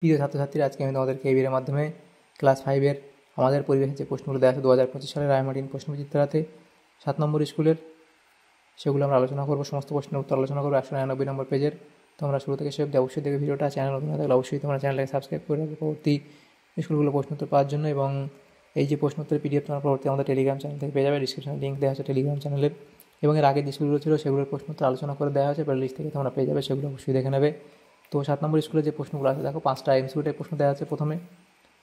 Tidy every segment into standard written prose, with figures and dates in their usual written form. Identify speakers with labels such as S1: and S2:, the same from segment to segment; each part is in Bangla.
S1: প্রিয় ছাত্রছাত্রীরা, আজকে আমি তোমাদেরকে এই ভিডিওর মাধ্যমে ক্লাস 5-এর আমাদের পরিবেশের যে প্রশ্নগুলো দেওয়া আছে 2025 সালের রায়মার্টিন প্রশ্নবিচিত্রাতে 7 নম্বর স্কুলের, সেগুলো আমরা আলোচনা করবো। সমস্ত প্রশ্নের উত্তর আলোচনা করবো 199 নম্বর পেজের। তোমরা শুরু থেকে শেষ অবধি অবশ্যই দেখবে ভিডিওটা। চ্যানেল নতুন হয়ে থাকলে অবশ্যই তোমরা চ্যানেলটাকে সাবস্ক্রাইব করে রাখবে পরবর্তী স্কুলগুলো প্রশ্ন উত্তর পাওয়ার জন্য। এবং এই যে প্রশ্ন উত্তরের পিডিএফ তোমরা পরবর্তী আমাদের টেলিগ্রাম চ্যানেল থেকে পেয়ে যাবে। ডিসক্রিপশনে লিঙ্ক দেওয়া আছে টেলিগ্রাম চ্যানেলের, এবং এর আগে যে স্কুলগুলো ছিল সেগুলোর প্রশ্ন উত্তর আলোচনা করে দেওয়া হয়েছে, প্লে লিস্ট থেকে তোমরা পেয়ে যাবে, সেগুলো অবশ্যই দেখে নেবে। তো 7 নম্বর স্কুলে যে প্রশ্নগুলো আছে দেখো, 5টা এমসিকিউ টাইপ প্রশ্ন দেওয়া আছে। প্রথমে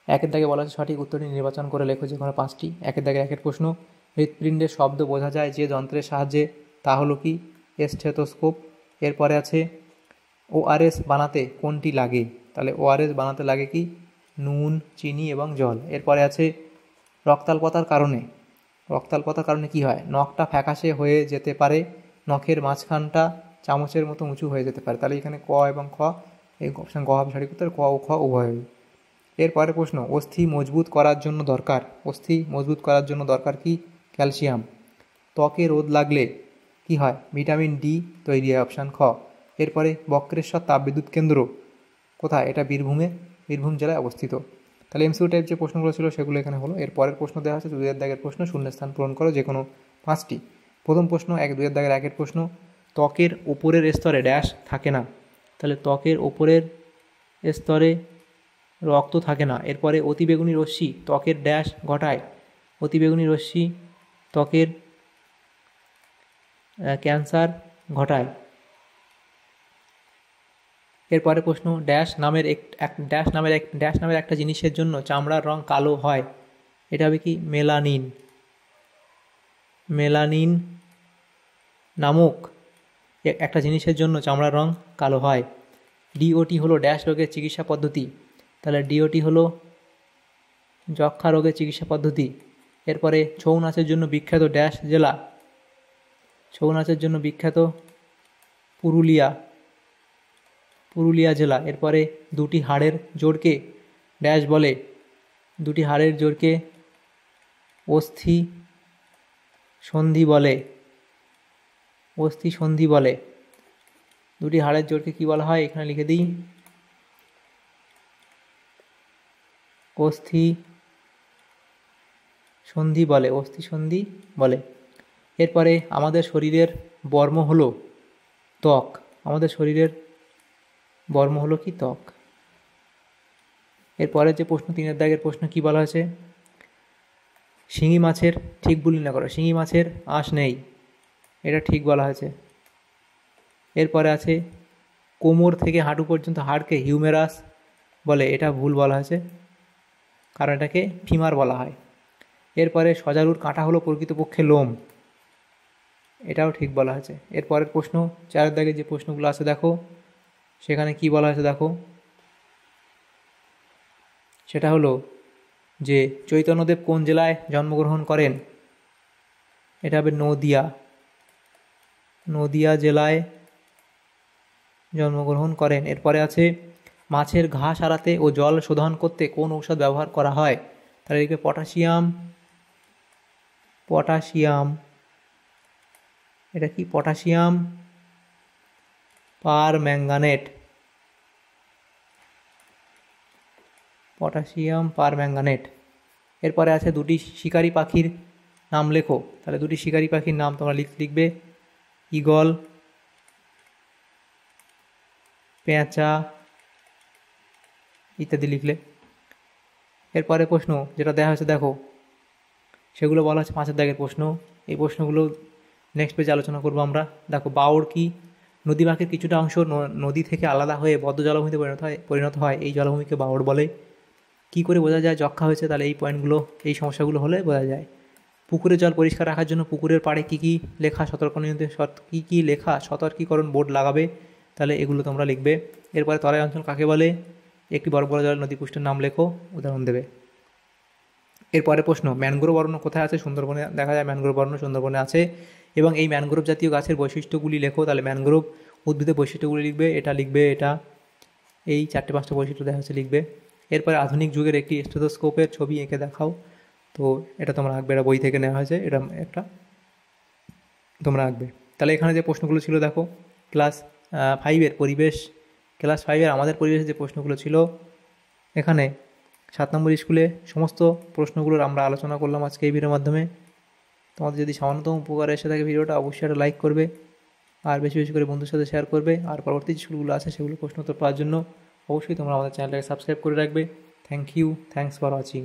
S1: 1-এর দাগে বলা আছে সঠিক উত্তরটি নির্বাচন করে লেখো যে কোনো 5টি। 1-এর দাগে 1-এর প্রশ্ন, হৃৎপিণ্ডের শব্দ বোঝা যায় যে যন্ত্রের সাহায্যে, তা হলো কি? স্টেথোস্কোপ। এরপরে আছে ওআরএস বানাতে কোনটি লাগে? তাহলে ওআরএস বানাতে লাগে কি? নুন, চিনি এবং জল। এরপরে আছে রক্তাল্পতার কারণে কি হয়? নখটা ফ্যাকাশে হয়ে যেতে পারে, নখের মাঝখানটা চামচের মতো উঁচু হয়ে যেতে পারে। তাহলে এখানে ক এবং খ, এই অপশান গ হবে সঠিক উত্তর, ক ও খ উভয়ই। এরপরে প্রশ্ন, অস্থি মজবুত করার জন্য দরকার কি? ক্যালসিয়াম। ত্বকে রোদ লাগলে কি হয়? ভিটামিন ডি তৈরি হয়, অপশান খ। এরপরে বক্রেশ্বর তাপবিদ্যুৎ কেন্দ্র কোথায়? এটা বীরভূম জেলায় অবস্থিত। তাহলে এমসিকিউ টাইপ যে প্রশ্নগুলো ছিল সেগুলো এখানে হলো। এরপরের প্রশ্ন দেওয়া আছে 2-এর দাগের প্রশ্ন, শূন্যস্থান পূরণ করো যে কোনো 5টি। প্রথম প্রশ্ন 2-এর দাগের 1-এর প্রশ্ন, ত্বকের ওপরের স্তরে ড্যাশ থাকে না। তাহলে ত্বকের ওপরের স্তরে রক্ত থাকে না। এরপরে অতিবেগুনি রশ্মি ত্বকের ড্যাশ ঘটায়। অতিবেগুনি রশ্মি ত্বকের ক্যান্সার ঘটায়। এরপরে প্রশ্ন, ড্যাশ নামের একটা জিনিসের জন্য চামড়ার রং কালো হয়। এটা হবে কি? মেলানিন নামক একটা জিনিসের জন্য চামড়ার রং কালো হয়। ডিওটি হলো ড্যাশ রোগের চিকিৎসা পদ্ধতি। তাহলে ডিওটি হলো যক্ষ্মা রোগের চিকিৎসা পদ্ধতি। এরপরে ছৌ নাচের জন্য বিখ্যাত ড্যাশ জেলা? ছৌ নাচের জন্য বিখ্যাত পুরুলিয়া জেলা। এরপরে দুটি হাড়ের জোড়কে ড্যাশ বলে? দুটি হাড়ের জোড়কে অস্থি সন্ধি বলে। দুটি হাড়ের জোড়কে কি বলা হয়? এখানে লিখে দিই, অস্থি সন্ধি বলে। এরপরে আমাদের শরীরের বর্ম হলো ত্বক। আমাদের শরীরের বর্ম হলো কি? ত্বক। এরপরে যে প্রশ্ন 3-এর দাগের প্রশ্ন কি বলা হয়েছে? শিঙি মাছের, ঠিক ভুল না করো, শিঙি মাছের আঁশ নেই, এটা ঠিক বলা হয়েছে। এরপরে আছে কোমর থেকে হাঁটু পর্যন্ত হাড়কে হিউমেরাস বলে, এটা ভুল বলা হয়েছে, কারণ এটাকে ফিমার বলা হয়। এরপরে সজারুর কাঁটা হলো প্রকৃতপক্ষে লোম, এটাও ঠিক বলা হয়েছে। এরপরের প্রশ্ন 4-এর দাগে যে প্রশ্নগুলো আছে দেখো, সেখানে কি বলা হয়েছে দেখো, সেটা হলো যে চৈতন্যদেব কোন জেলায় জন্মগ্রহণ করেন? এটা হবে নদিয়া জেলায় জন্মগ্রহণ করেন। এরপরে আছে মাছের ঘা সারাতে ও জল শোধন করতে কোন ঔষধ ব্যবহার করা হয়? তাহলে লিখবে পটাশিয়াম। এটা কি? Potassium permanganate. এরপরে আছে দুটি শিকারী পাখির নাম লেখো। তাহলে দুটি শিকারী পাখির নাম তোমরা লিখবে, ঈগল, পেঁচা ইত্যাদি লিখলে। এরপরে প্রশ্ন যেটা দেওয়া হয়েছে দেখো, সেগুলো বলা হচ্ছে 5-এর দাগের প্রশ্ন। এই প্রশ্নগুলো নেক্সট পেজে আলোচনা করবো আমরা। দেখো, বাওড় কি? নদী বাঁকের কিছুটা অংশ নদী থেকে আলাদা হয়ে বদ্ধ জলাভূমিতে পরিণত হয়, এই জলাভূমিকে বাওড় বলে। কি করে বোঝা যায় যক্ষা হয়েছে? তাহলে এই সমস্যাগুলো হলে বোঝা যায়। পুকুরের জল পরিষ্কার রাখার জন্য পুকুরের পাড়ে কী কী লেখা সতর্কীকরণ বোর্ড লাগাবে? তাহলে এগুলো তোমরা লিখবে। এরপরে তরাই অঞ্চল কাকে বলে? একটি বড় জল নদী পুষ্টের নাম লেখো, উদাহরণ দেবে। এরপরে প্রশ্ন, ম্যানগ্রোভ অরণ্য কোথায় আছে? সুন্দরবনে দেখা যায় ম্যানগ্রোভ অরণ্য, সুন্দরবনে আছে। এবং এই ম্যানগ্রোভ জাতীয় গাছের বৈশিষ্ট্যগুলি লেখো। তাহলে ম্যানগ্রোভ উদ্ভিদের বৈশিষ্ট্যগুলি লিখবে, এটা এই 4-5টা বৈশিষ্ট্য দেখা হচ্ছে লিখবে। এরপরে আধুনিক যুগের একটি স্টেথোস্কোপের ছবি এঁকে দেখাও। তো এটা তোমরা আঁকবে, এটা বই থেকে নেওয়া হয়েছে, এটা একটা তোমরা আঁকবে। তাহলে এখানে যে প্রশ্নগুলো ছিল দেখো, ক্লাস 5-এর আমাদের পরিবেশের যে প্রশ্নগুলো ছিল এখানে 7 নম্বর স্কুলে সমস্ত প্রশ্নগুলোর আমরা আলোচনা করলাম আজকে এই ভিডিওর মাধ্যমে। তোমাদের যদি সামান্যতম উপকার এসে থাকে ভিডিওটা অবশ্যই একটা লাইক করবে, আর বেশি বেশি করে বন্ধুর সাথে শেয়ার করবে। আর পরবর্তী যে স্কুলগুলো আছে সেগুলো প্রশ্ন উত্তর পাওয়ার জন্য অবশ্যই তোমরা আমাদের চ্যানেলটাকে সাবস্ক্রাইব করে রাখবে। Thank you, thanks for watching.